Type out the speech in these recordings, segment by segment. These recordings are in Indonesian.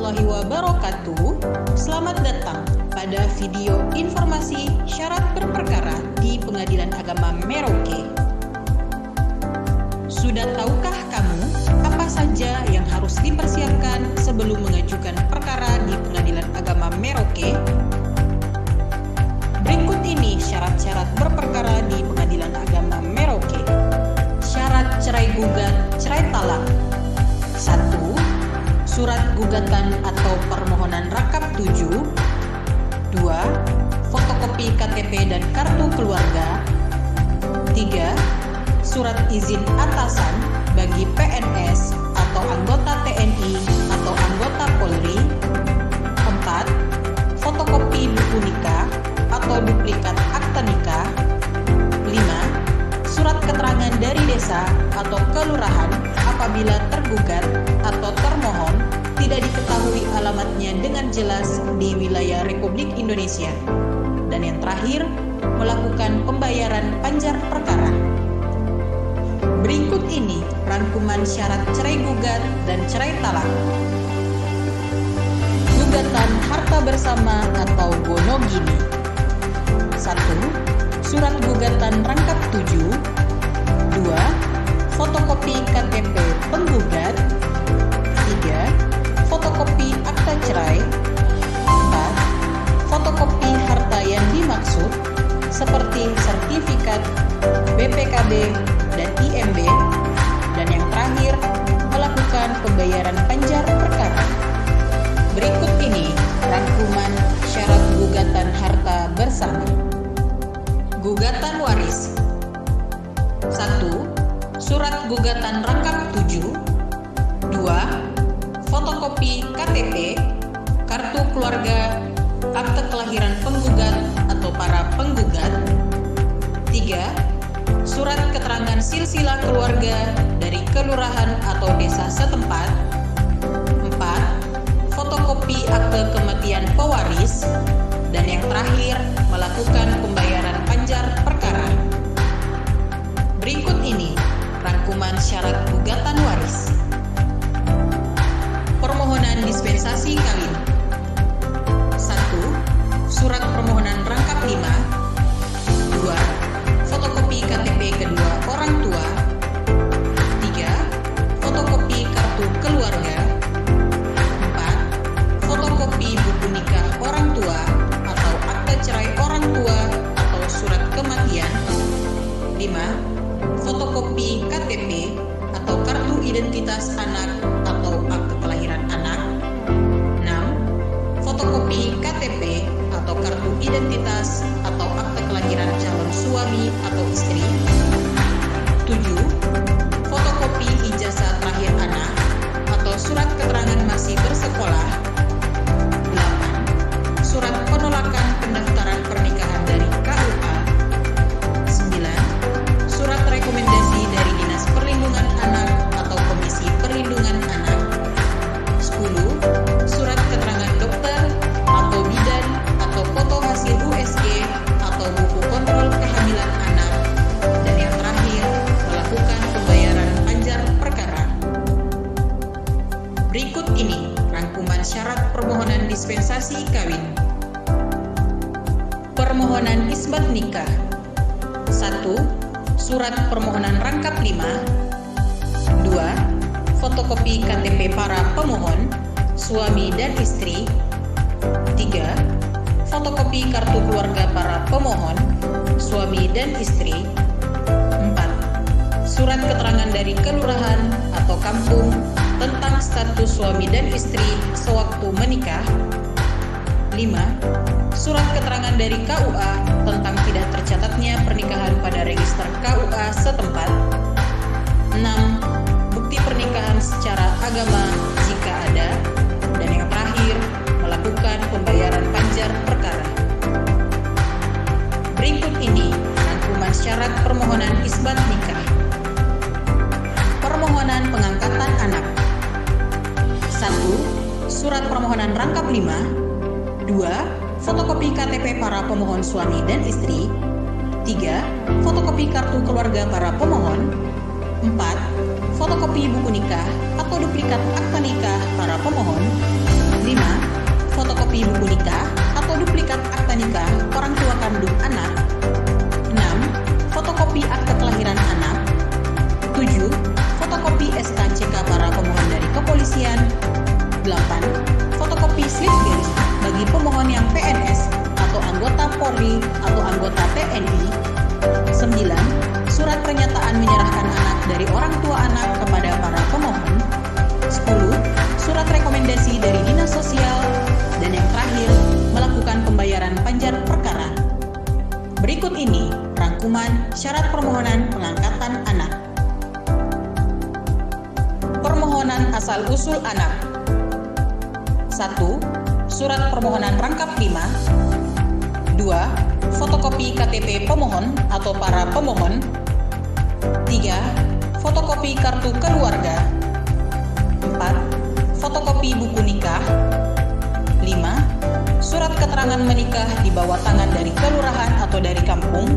warahmatullahi wabarakatuh. Selamat datang pada video informasi syarat berperkara di Pengadilan Agama Merauke. Sudah tahukah kamu apa saja yang harus dipersiapkan sebelum mengajukan perkara di Pengadilan Agama Merauke? Berikut ini syarat-syarat berperkara di Pengadilan Agama Merauke. Syarat cerai gugat, cerai talak. 1. Surat gugatan atau permohonan rangkap 7. 2. Fotokopi KTP dan kartu keluarga. 3. Surat izin atasan bagi PNS atau anggota TNI atau anggota Polri. 4. Fotokopi buku nikah atau duplikat akta nikah. 5. Surat keterangan dari desa atau kelurahan apabila tergugat atau termohon tidak diketahui alamatnya dengan jelas di wilayah Republik Indonesia. Dan yang terakhir, melakukan pembayaran panjar perkara. Berikut ini rangkuman syarat cerai gugat dan cerai talak. Gugatan harta bersama atau gonogini. 1. Surat gugatan rangkap 7. 2. Fotokopi KTP penggugat. 3. Fotokopi akta cerai. 4. Fotokopi harta yang dimaksud seperti sertifikat BPKB dan IMB. Dan yang terakhir, melakukan pembayaran panjar perkara. Berikut ini rangkuman syarat gugatan harta bersama. Gugatan waris. 1. Surat gugatan rangkap 7. 2. Fotokopi KTP, kartu keluarga, akte kelahiran penggugat atau para penggugat. 3. Surat keterangan silsilah keluarga dari kelurahan atau desa setempat. 4. Fotokopi akte kematian pewaris. Dan yang terakhir, melakukan pembayaran panjar perkara. Berikut ini rangkuman syarat gugatan waris. Permohonan dispensasi kawin. 1. Surat permohonan rangkap 5. 2. Fotokopi KTP kedua orang tua. 3. Fotokopi kartu keluarga. 4. Fotokopi buku nikah orang tua atau akta cerai orang tua atau surat kematian. 5. Fotokopi KTP atau kartu identitas anak atau akte kelahiran anak. 6. Fotokopi KTP atau kartu identitas atau akte kelahiran calon suami atau istri. 7. Fotokopi ijazah terakhir anak atau surat keterangan masih bersekolah. 8. Surat penolakan pendaftaran pernikahan dari KUA. 9. Surat rekomendasi dari Dinas Perlindungan Anak atau Komisi Perlindungan Anak. 10. Surat keterangan dokter atau bidan atau foto hasil USG atau buku kontrol kehamilan anak. Dan yang terakhir, melakukan pembayaran panjar perkara. Berikut ini rangkuman syarat permohonan dispensasi kawin. Permohonan isbat nikah. 1. Surat permohonan rangkap 5. 2. Fotokopi KTP para pemohon, suami dan istri. 3. Fotokopi kartu keluarga para pemohon, suami dan istri. 4. Surat keterangan dari kelurahan atau kampung tentang status suami dan istri sewaktu menikah. 5. Surat keterangan dari KUA tentang tidak tercatatnya pernikahan pada register KUA setempat. 6. Bukti pernikahan secara agama jika ada. Dan yang terakhir, melakukan pembayaran panjar perkara. Berikut ini rangkuman syarat permohonan isbat nikah. Permohonan pengangkatan anak. 1. Surat permohonan rangkap 5. 2. Fotokopi KTP para pemohon suami dan istri. 3. Fotokopi kartu keluarga para pemohon. 4. Fotokopi buku nikah atau duplikat akta nikah para pemohon. 5. Fotokopi buku nikah atau duplikat akta nikah orang tua kandung anak. 6. Fotokopi akte kelahiran anak. 7. Fotokopi SKCK para pemohon dari kepolisian. 8. Fotokopi slip garis bagi pemohon yang PNS atau anggota Polri atau anggota TNI. 9. Surat pernyataan menyerahkan anak dari orang tua anak kepada para pemohon. 10. Surat rekomendasi dari Dinas Sosial. Dan yang terakhir, melakukan pembayaran panjar perkara. Berikut ini rangkuman syarat permohonan pengangkatan anak. Permohonan asal-usul anak. 1. Surat permohonan rangkap 5. 2. Fotokopi KTP pemohon atau para pemohon. 3. Fotokopi kartu keluarga. 4. Fotokopi buku nikah. 5. Surat keterangan menikah di bawah tangan dari kelurahan atau dari kampung.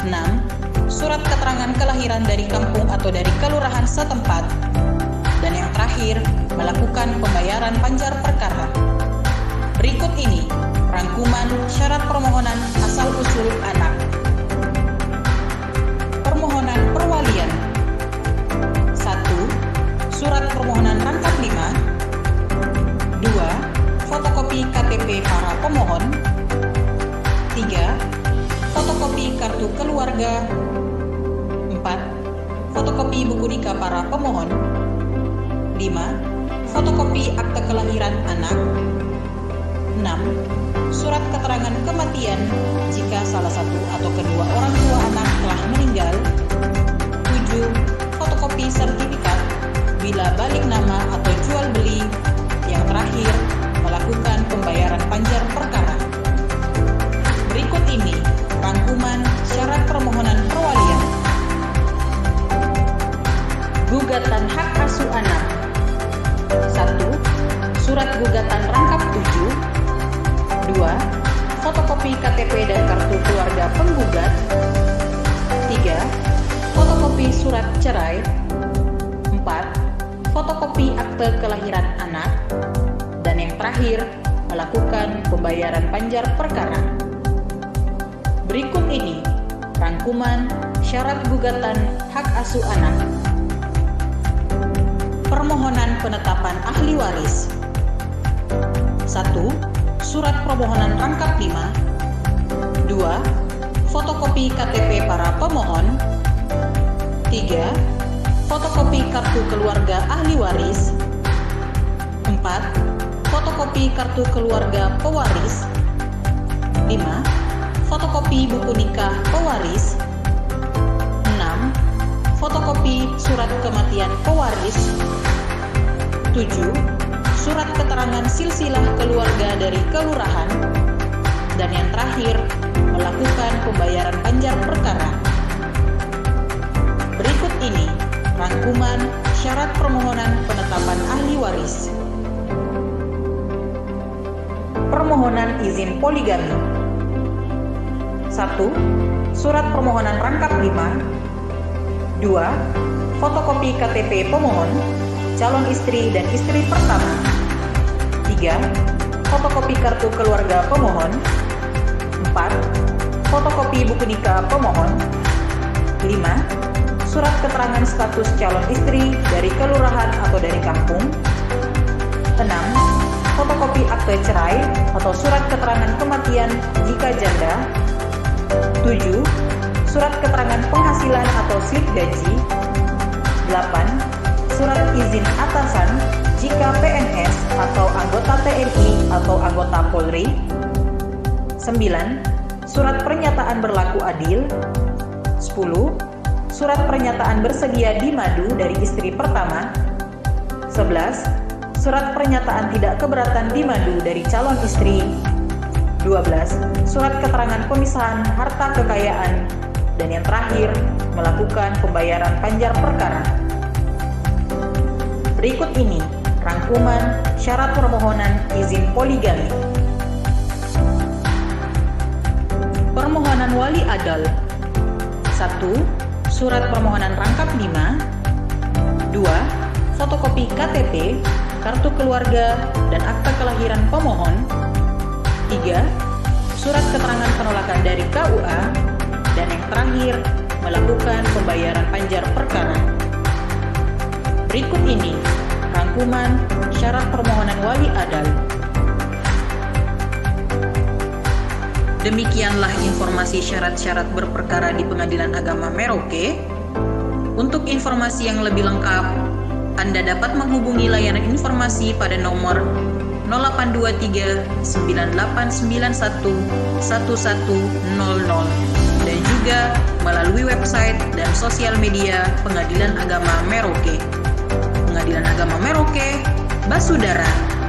6. Surat keterangan kelahiran dari kampung atau dari kelurahan setempat. Dan yang terakhir, melakukan pembayaran panjar perkara. Berikut ini rangkuman syarat permohonan asal-usul anak. Permohonan perwalian. 1. Surat permohonan rangkap 5. 2. Fotokopi KTP para pemohon. 3. Fotokopi kartu keluarga. 4. Fotokopi buku nikah para pemohon. 5. Fotokopi akte kelahiran anak. 6. Surat keterangan kematian jika salah satu atau kedua orang tua anak telah meninggal. 7. Fotokopi sertifikat bila balik nama atau jual beli. Yang terakhir, melakukan pembayaran panjar perkara. Berikut ini rangkuman syarat permohonan perwalian. Gugatan hak asuh anak. 1. Surat gugatan rangkap 7. 2. Fotokopi KTP dan kartu keluarga penggugat. 3. Fotokopi surat cerai. 4. Fotokopi akte kelahiran anak. Dan yang terakhir, melakukan pembayaran panjar perkara. Berikut ini rangkuman syarat gugatan hak asuh anak. Permohonan penetapan ahli waris. 1. Surat permohonan rangkap 5. 2. Fotokopi KTP para pemohon. 3. Fotokopi kartu keluarga ahli waris. 4. Fotokopi kartu keluarga pewaris. 5. Fotokopi buku nikah pewaris. 6. Fotokopi surat kematian pewaris. 7. Surat keterangan silsilah keluarga dari kelurahan. Dan yang terakhir, melakukan pembayaran panjar perkara. Berikut ini rangkuman syarat permohonan penetapan ahli waris. Permohonan izin poligami. 1. Surat permohonan rangkap 5. 2. Fotokopi KTP pemohon, calon istri dan istri pertama. 3. Fotokopi kartu keluarga pemohon. 4. Fotokopi buku nikah pemohon. 5. Surat keterangan status calon istri dari kelurahan atau dari kampung. 6. Fotokopi akte cerai atau surat keterangan kematian jika janda. 7. Surat keterangan penghasilan atau slip gaji. 8. Surat izin atasan jika PNS atau anggota TNI atau anggota Polri. 9. Surat pernyataan berlaku adil. 10. Surat pernyataan bersedia dimadu dari istri pertama. 11. Surat pernyataan tidak keberatan dimadu dari calon istri. 12. Surat keterangan pemisahan harta kekayaan. Dan yang terakhir, melakukan pembayaran panjar perkara. Berikut ini rangkuman syarat permohonan izin poligami. Permohonan wali adal. 1. Surat permohonan rangkap 5. 2. Fotokopi KTP. kartu keluarga dan akta kelahiran pemohon. 3. Surat keterangan penolakan dari KUA. Dan yang terakhir, melakukan pembayaran panjar perkara. Berikut ini rangkuman syarat permohonan wali adal. Demikianlah informasi syarat-syarat berperkara di Pengadilan Agama Merauke. Untuk informasi yang lebih lengkap, Anda dapat menghubungi layanan informasi pada nomor 0823 9891 1100 dan juga melalui website dan sosial media Pengadilan Agama Merauke. Pengadilan Agama Merauke, Basudara.